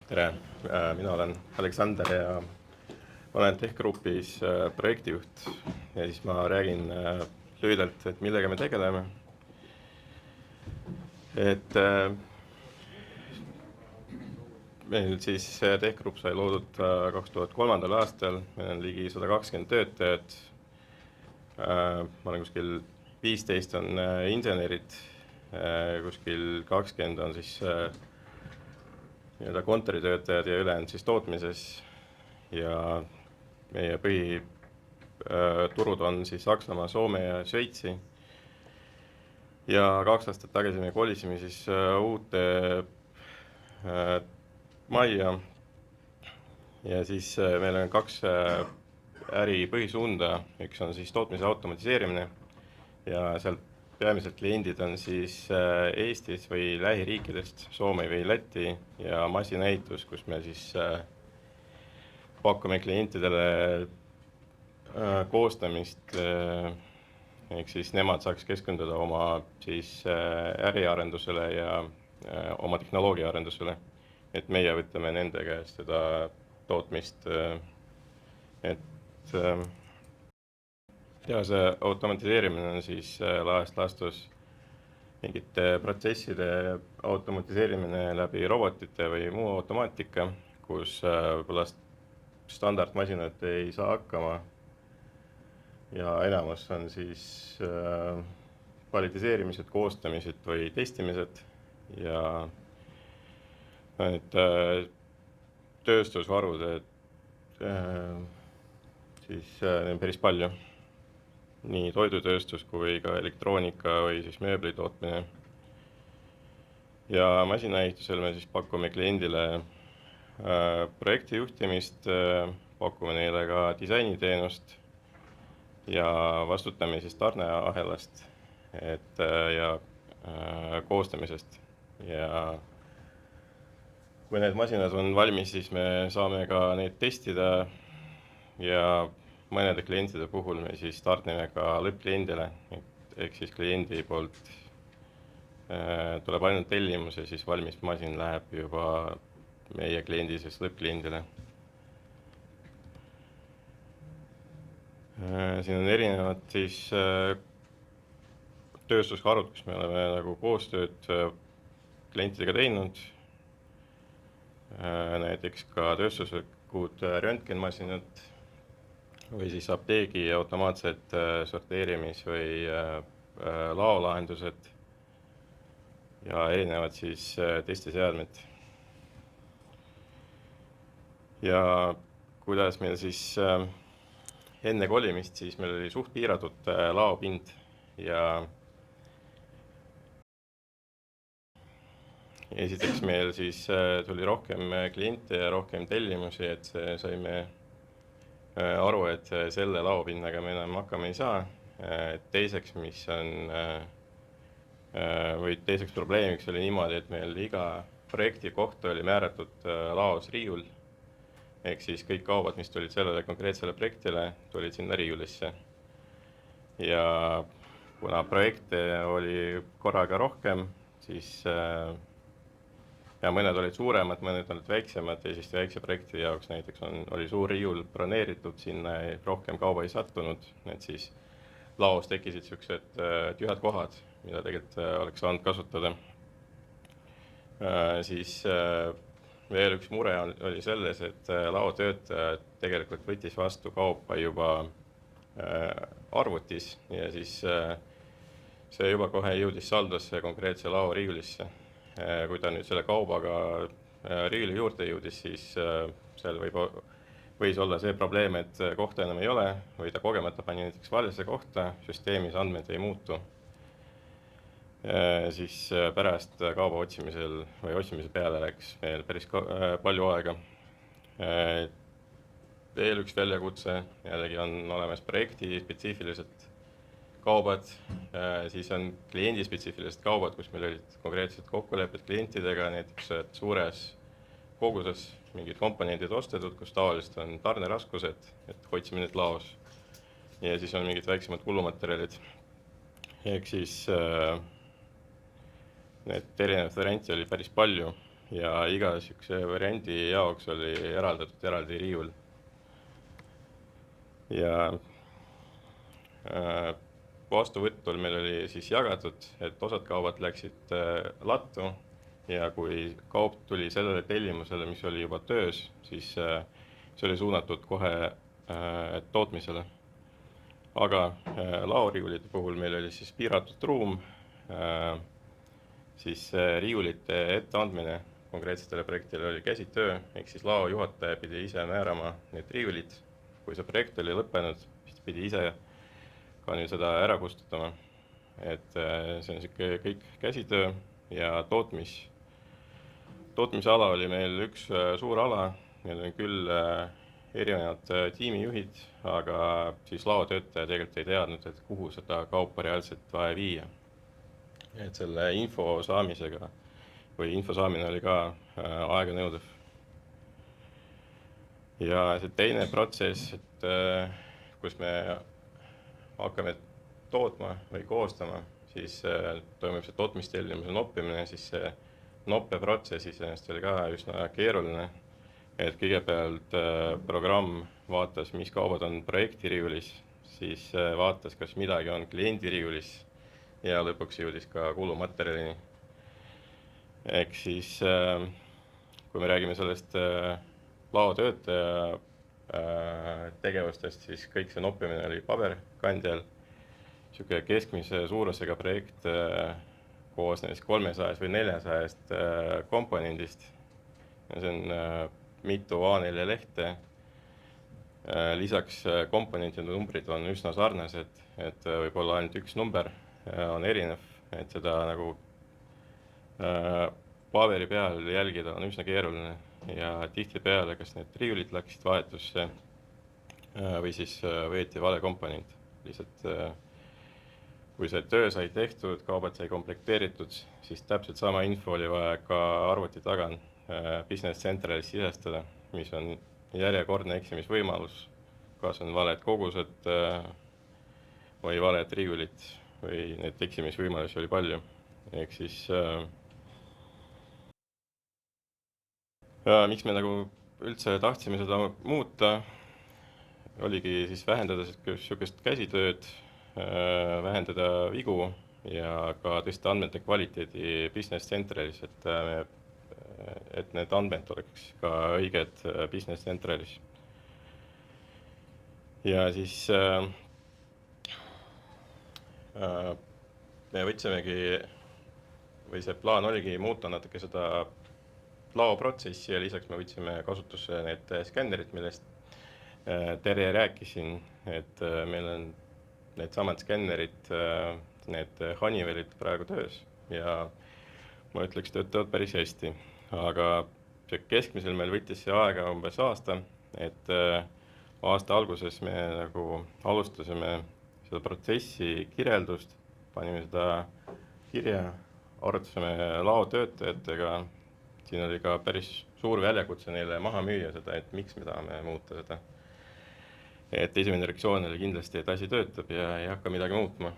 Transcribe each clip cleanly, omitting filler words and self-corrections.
Tere, mina olen Aleksander ja olen Tech-grupis projektijuht ja siis ma räägin lühidalt, et millega me tegeleme. Meil siis Tech-grupp sai loodud 2003. aastal, meil on ligi 120 töötajat. Ma olen kuskil 15 on insenerid, kuskil 20 on siis kontoritöötajad ja ülejäänud siis tootmises ja meie põhiturud on siis Saksamaa, Soome ja Šveitsi. Ja 2 aastat tagasi me kolisime siis uute majja ja siis meil on 2 äri põhisuunda, üks on siis tootmise automatiseerimine ja sealt peamiselt kliendid on siis Eestis või lähiriikidest, Soome või Läti ja masinaehitus, kus me siis pakume klientidele koostamist, ehk siis nemad saaks keskenduda oma siis äriarendusele ja oma tehnoloogia arendusele, et meie võtame nende käest seda tootmist, et tehase automatiseerimine on siis laias laastus mingite protsesside automatiseerimine läbi robotite või muu automaatika, kus võib-olla standardmasinad ei saa hakkama ja enamus on siis valitiseerimised, koostamised või testimised ja need tööstusvarud, siis on päris palju. Nii toidutööstus kui ka elektroonika või siis mööbli tootmine. Ja masinaehitusel me siis pakume kliendile projekti juhtimist, pakume neile ka disainiteenust ja vastutame siis tarneahelast ja koostamisest. Ja kui need masinad on valmis, siis me saame ka neid testida ja mõnede klientide puhul me siis tarnime ka lõppkliendile, ehk siis kliendi poolt tuleb ainult tellimus ja siis valmis masin läheb juba meie kliendi siis lõppkliendile. Siin on erinevad siis tööstusharud, kus me oleme nagu koostööd klientidega teinud. Näiteks ka tööstuslikud röntgenmasinad või siis apteegi automaatsed sorteerimis- või laolahendused ja erinevad siis testiseadmed. Ja kuidas meil siis enne kolimist, siis meil oli suht piiratud laopind ja esiteks meil siis tuli rohkem kliente ja rohkem tellimusi, et saime aru, et selle laopinnaga me enam hakkama ei saa. Teiseks, teiseks probleemiks oli niimoodi, et meil iga projekti kohta oli määratud laos riiul, ehk siis kõik kaubad, mis tulid sellele konkreetsele projektile, tulid sinna riiulisse. Ja kuna projekte oli korraga rohkem, siis ja mõned olid suuremad, mõned olid väiksemad ja siis väikse projekti jaoks näiteks oli suur riiul broneeritud, sinna rohkem kauba ei sattunud, et siis laos tekkisid sellised tühjad kohad, mida tegelikult oleks saanud kasutada. Siis veel üks mure oli selles, et laotöötaja tegelikult võttis vastu kaupa juba arvutis ja siis see juba kohe jõudis saldosse konkreetse lao riiulisse. Kui ta nüüd selle kaubaga riiuli juurde jõudis, siis seal võis olla see probleem, et kohta enam ei ole või ta kogemata pani näiteks valesse kohta, süsteemis andmed ei muutu. Siis pärast kauba otsimisel või otsimise peale läks meil päris palju aega. Veel üks väljakutse, jällegi on olemas projekti spetsiifilised kaubad, siis on kliendispetsiifilised kaubad, kus meil olid konkreetsed kokkulepped klientidega, näiteks suures koguses mingid komponendid ostetud, kus tavaliselt on tarneraskused, et hoidsime need laos. Ja siis on mingid väiksemad kulumaterjalid. Ehk siis need erinevad varianti oli päris palju ja iga niisuguse variandi jaoks oli eraldatud eraldi riiul. Ja vastuvõtul meil oli siis jagatud, et osad kaubad läksid lattu ja kui kaup tuli sellele tellimusele, mis oli juba töös, siis see oli suunatud kohe tootmisele. Aga laoriiulite puhul meil oli siis piiratud ruum, siis riiulite etteandmine konkreetsetele projektile oli käsitöö, ehk siis lao juhataja pidi ise määrama need riiulid. Kui see projekt oli lõppenud, siis pidi ise ka nüüd seda ära kustutama. Et see on niisugune kõik käsitöö ja tootmisala oli meil üks suur ala, meil on küll erinevad tiimijuhid, aga siis laotöötaja tegelikult ei teadnud, et kuhu seda kaupa reaalselt vaja viia. Et selle info saamisega või info saamine oli ka aega nõudev. Ja see teine protsess, et kus me hakkame tootma või koostama, siis toimub see tootmistellimuse noppimine, siis see noppeprotsess iseenesest oli ka üsna keeruline. Et kõigepealt programm vaatas, mis kaubad on projekti riiulis, siis vaatas, kas midagi on kliendi riiulis ja lõpuks jõudis ka kulumaterjalini. Ehk siis, kui me räägime sellest laotöötaja tegevustest, siis kõik see noppimine oli paberkandjal. Niisugune keskmise suurusega projekt koosnes 300 või 400 komponendist. Ja see on mitu A4 lehte. Lisaks komponentide numbrid on üsna sarnased, et võib-olla ainult üks number on erinev, et seda nagu paberi peal jälgida on üsna keeruline. Ja tihtipeale, kas need riiulid läksid vahetusse või siis võeti vale komponent. Lihtsalt kui see töö sai tehtud, kaubad sai komplekteeritud, siis täpselt sama info oli vaja ka arvuti taga Business Centralis sisestada, mis on järjekordne eksimisvõimalus, kas on valed kogused või valed riiulid või need eksimisvõimalusi oli palju. Ehk siis miks me nagu üldse tahtsime seda muuta, oligi siis vähendada niisugust käsitööd, vähendada vigu ja ka tõsta andmete kvaliteedi Business Centralis, et need andmed oleks ka õiged Business Centralis. Ja siis me võtsimegi, või see plaan oligi muuta natuke seda laoprotsessi ja lisaks me võtsime kasutusse need skännerid, millest Terje rääkisin, et meil on need samad skännerid, need Honeywellid praegu töös ja ma ütleks, töötavad päris hästi. Aga keskmisel meil võttis see aega umbes aasta, et aasta alguses me nagu alustasime seda protsessi kirjeldust, panime seda kirja, arutasime laotöötajatega. Siin oli ka päris suur väljakutse neile maha müüa seda, et miks me tahame muuta seda. Et esimene reaktsioon oli kindlasti, et asi töötab ja ei hakka midagi muutma.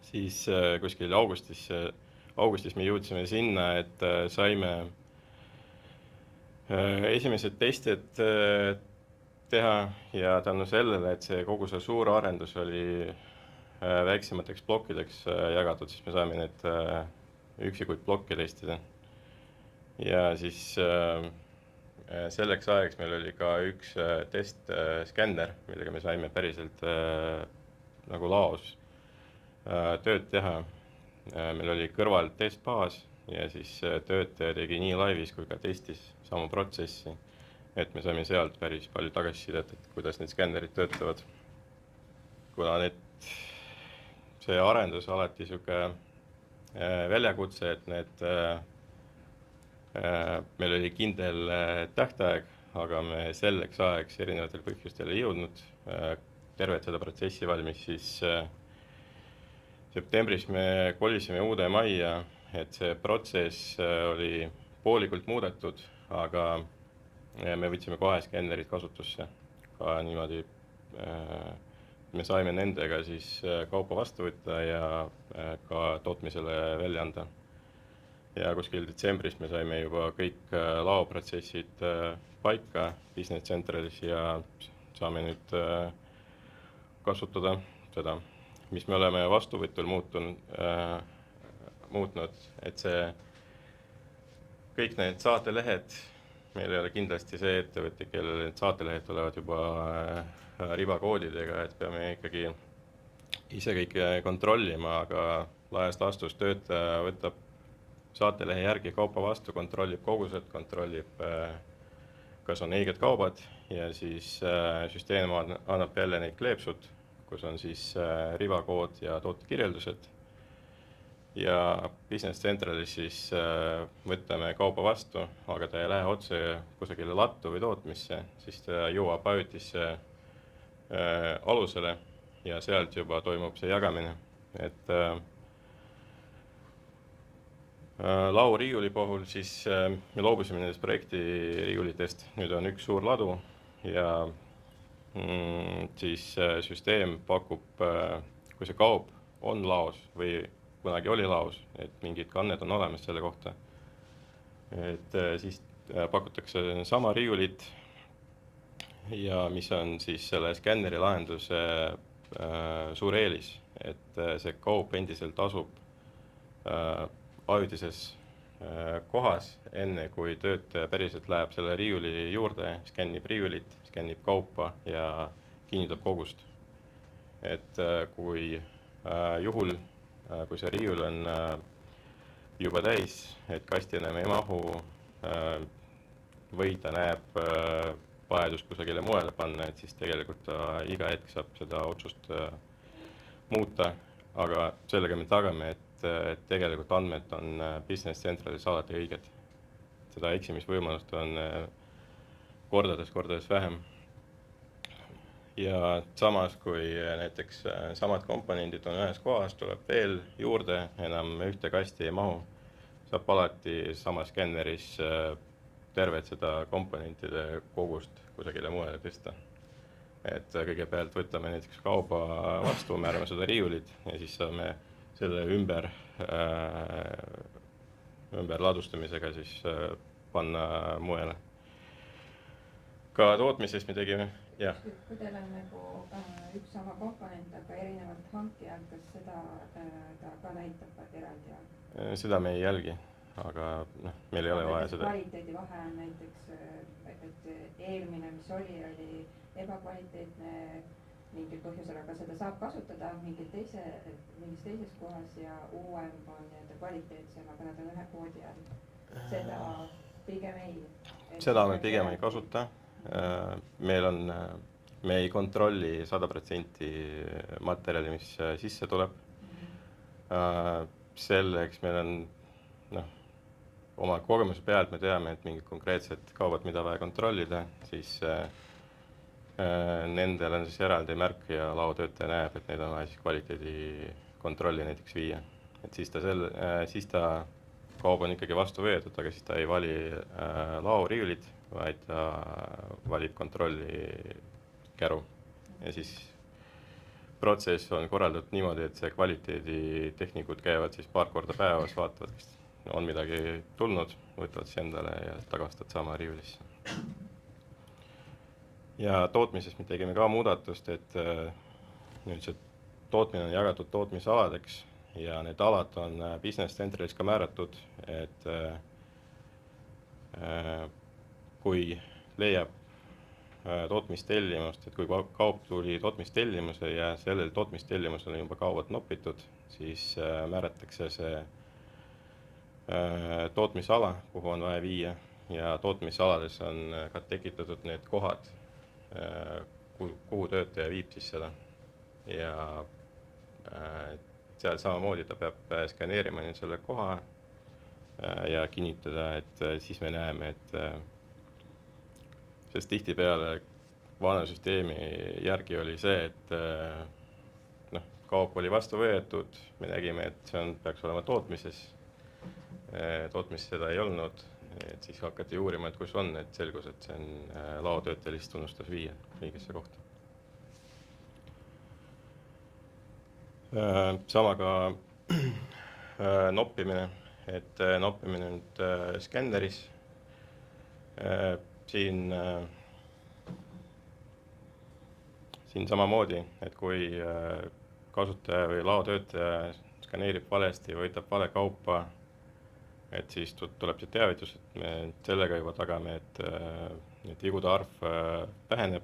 Siis kuskil augustis me jõudsime sinna, et saime esimesed testid teha ja tänu sellele, et see kogu see suur arendus oli väiksemateks plokkideks jagatud, siis me saime need üksikuid plokke testida. Ja siis selleks ajaks meil oli ka üks testskänner, millega me saime päriselt nagu laos tööd teha. Meil oli kõrval testbaas ja siis töötaja tegi nii laivis kui ka testis samu protsessi, et me saime sealt päris palju tagasisidet, et kuidas need skännerid töötavad. Kuna see arendus alati niisugune väljakutse, et meil oli kindel tähtaeg, aga me selleks ajaks erinevatel põhjustel ei jõudnud tervet seda protsessi valmis, siis septembris me kolisime uude majja, et see protsess oli poolikult muudetud, aga me võtsime kohe skännerid kasutusse. Ka niimoodi me saime nendega siis kaupa vastu võtta ja ka tootmisele välja anda. ja kuskil detsembris me saime juba kõik laoprotsessid paika Business Centralis ja saame nüüd kasutada seda, mis me oleme vastuvõtul muutnud, et kõik need saatelehed, meil ei ole kindlasti see ettevõte, kellel need saatelehed tulevad juba ribakoodidega, et peame ikkagi ise kõike kontrollima, aga laias laastus töötaja võtab saatelehe järgi kaupa vastu, kontrollib kogused, kontrollib, kas on õiged kaubad ja siis süsteem annab jälle neid kleepsud, kus on siis ribakood ja tootekirjeldused. Ja Business Centralis siis võtame kauba vastu, aga ta ei lähe otse kusagile lattu või tootmisse, siis ta jõuab ajutisse alusele ja sealt juba toimub see jagamine. Et lauriiuli puhul siis me loobusime nendest projekti riiulitest, nüüd on üks suur ladu ja siis süsteem pakub, kui see kaup on laos või kunagi oli laos, et mingid kanned on olemas selle kohta, et siis pakutakse sama riiulit ja mis on siis selle skänneri lahenduse suur eelis, et see kaup endiselt asub ajutises kohas, enne kui töötaja päriselt läheb selle riiuli juurde, skännib riiulit, skännib kaupa ja kinnitab kogust. Et kui juhul, kui see riiul on juba täis, et kasti enam ei mahu või ta näeb vajadust kusagile mujale panna, et siis tegelikult ta iga hetk saab seda otsust muuta, aga sellega me tagame, et tegelikult andmed on Business Centralis alati õiged. Seda eksimisvõimalust on kordades vähem. Ja samas, kui näiteks samad komponendid on ühes kohas, tuleb veel juurde, enam ühte kasti ei mahu, saab alati samas skanneris tervet seda komponentide kogust kusagile mujale tõsta. Et kõigepealt võtame näiteks kauba vastu, määrame seda riiulit ja siis saame selle ümber ladustamisega siis panna mujale. Ka tootmises me tegime, jah. Kui teil on nagu üks sama komponent, aga erinevalt hankijad, kas seda ta ka näitab eraldi? Seda me ei jälgi, aga meil ei ole vaja seda. Kvaliteedi vahe on näiteks, et eelmine, mis oli ebakvaliteetne mingil põhjusel, aga seda saab kasutada mingis teises kohas ja uuem on kvaliteetsem, aga nad on ühe koodi all. Seda pigem ei. Seda me pigem ei kasuta. Me ei kontrolli 100% materjali, mis sisse tuleb. Selleks meil on oma kogemuse pealt me teame, et mingid konkreetsed kaubad, mida vaja kontrollida, siis nendel on siis eraldi märk ja laotöötaja näeb, et need on vaja siis kvaliteedi kontrolli näiteks viia. Et siis ta kaup on ikkagi vastu veetud, aga siis ta ei vali laoriiulit, vaid ta valib kontrolli käru. Ja siis protsess on korraldatud niimoodi, et see kvaliteeditehnikud käivad siis paar korda päevas, vaatavad, kas on midagi tulnud, võtavad siis endale ja tagastavad sama riiulisse. Ja tootmises me tegime ka muudatust, et nüüd see tootmine on jagatud tootmisaladeks ja need alad on Business Centralis ka määratud, et kui leiab tootmistellimust, et kui kaup tuli tootmistellimuse ja sellel tootmistellimusel on juba kaubad nopitud, siis määratakse see tootmisala, kuhu on vaja viia ja tootmisalades on ka tekitatud need kohad, kuhu töötaja viib siis seda ja seal samamoodi ta peab skaneerima selle koha ja kinnitada, et siis me näeme, et sest tihtipeale vana süsteemi järgi oli see, et kaup oli vastu võetud, me nägime, et see peaks olema tootmises seda ei olnud, et siis hakati uurima, et kus on, et selgus, et see on laotöötaja lihtsalt unustas viia õigesse kohta. Sama ka noppimine, et noppimine nüüd skänneris. Siin samamoodi, et kui kasutaja või laotöötaja skaneerib valesti või võtab vale kaupa, et siis tuleb see teavitus, et me sellega juba tagame, et vigude arv väheneb.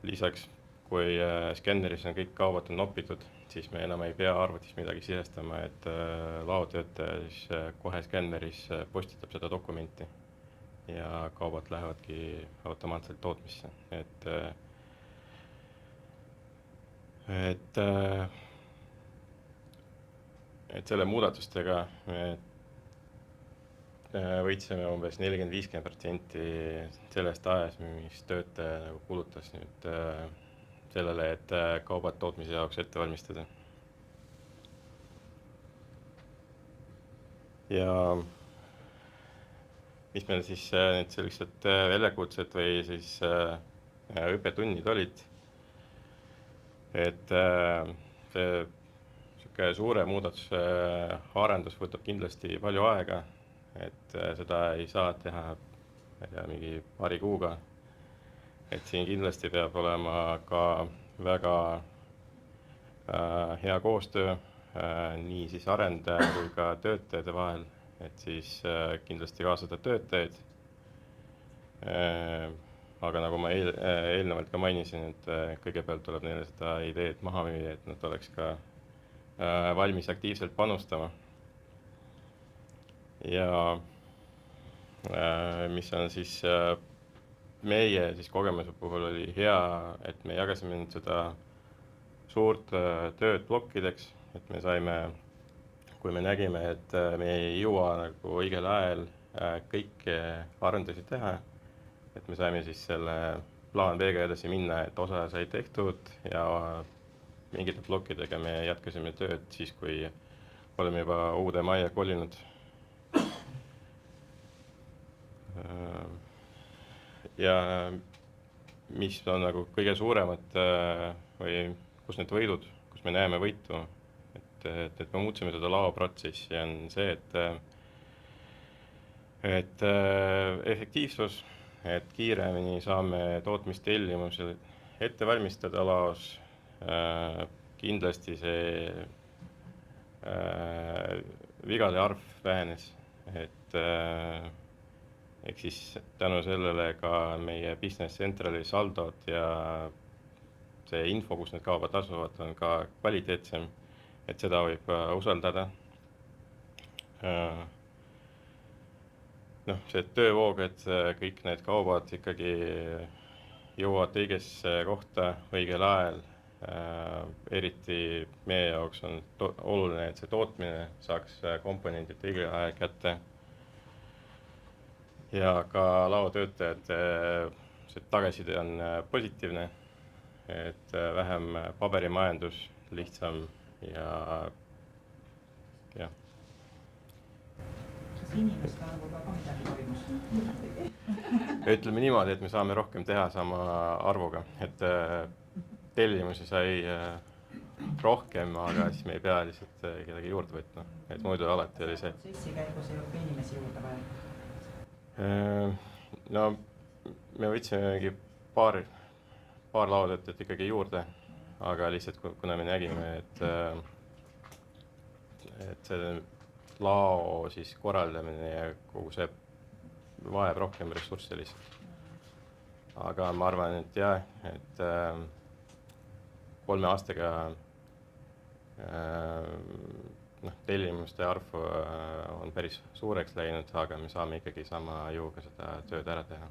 Lisaks, kui skänneris on kõik kaubad nopitud, siis me enam ei pea arvutis midagi sisestama, et laotöötaja siis kohe skänneris postitab seda dokumenti ja kaubad lähevadki automaatselt tootmisse. Et selle muudatustega me võitsime umbes 40-50% sellest ajast, mis töötaja nagu kulutas nüüd sellele, et kaubad tootmise jaoks ette valmistada. Ja mis meil siis need sellised väljakutsed või siis õppetunnid olid, et see suure muudatuse arendus võtab kindlasti palju aega, et seda ei saa teha mingi paari kuuga. Et siin kindlasti peab olema ka väga hea koostöö nii siis arendaja kui ka töötajate vahel, et siis kindlasti kaasada töötajaid. Aga nagu ma eelnevalt ka mainisin, et kõigepealt tuleb neile seda ideed maha müüa, et nad oleks ka valmis aktiivselt panustama. Ja mis on siis meie siis kogemuse puhul oli hea, et me jagasime seda suurt tööd plokkideks, et me saime, kui me nägime, et me ei jõua nagu õigel ajal kõiki arendusi teha, et me saime siis selle plaan B-ga edasi minna, et osa sai tehtud ja mingite plokkidega me jätkasime tööd siis, kui oleme juba uude majja kolinud. Ja mis on nagu kõige suuremad või kus need võidud, kus me näeme võitu, et me muutsime seda laoprotsessi, on see, et efektiivsus, et kiiremini saame tootmistellimusel ette valmistada laos. Kindlasti see vigade arv vähenes, et ehk siis tänu sellele ka meie Business Centrali saldod ja see info, kus need kaubad asuvad, on ka kvaliteetsem, et seda võib usaldada. See töövoog, et kõik need kaubad ikkagi jõuavad õigesse kohta õigel ajal. Eriti meie jaoks on oluline, et see tootmine saaks komponendid õigel ajal kätte. Ja ka laotöötajate see tagasiside on positiivne, et vähem paberimajandus, lihtsam ja. Kas inimeste arvuga ka midagi toimus? Ütleme niimoodi, et me saame rohkem teha sama arvuga, et tellimusi sai rohkem, aga siis me ei pea lihtsalt kedagi juurde võtma, et muidu alati oli see. Protsessi käigus ei ole inimesi juurde vaja? No me võtsime paar laotöötajat ikkagi juurde, aga lihtsalt kuna me nägime, et see lao siis korraldamine ja kogu see vajab rohkem ressursse lihtsalt. Aga ma arvan, et jah, et 3 aastaga tellimuste arv on päris suureks läinud, aga me saame ikkagi sama jõuga seda tööd ära teha.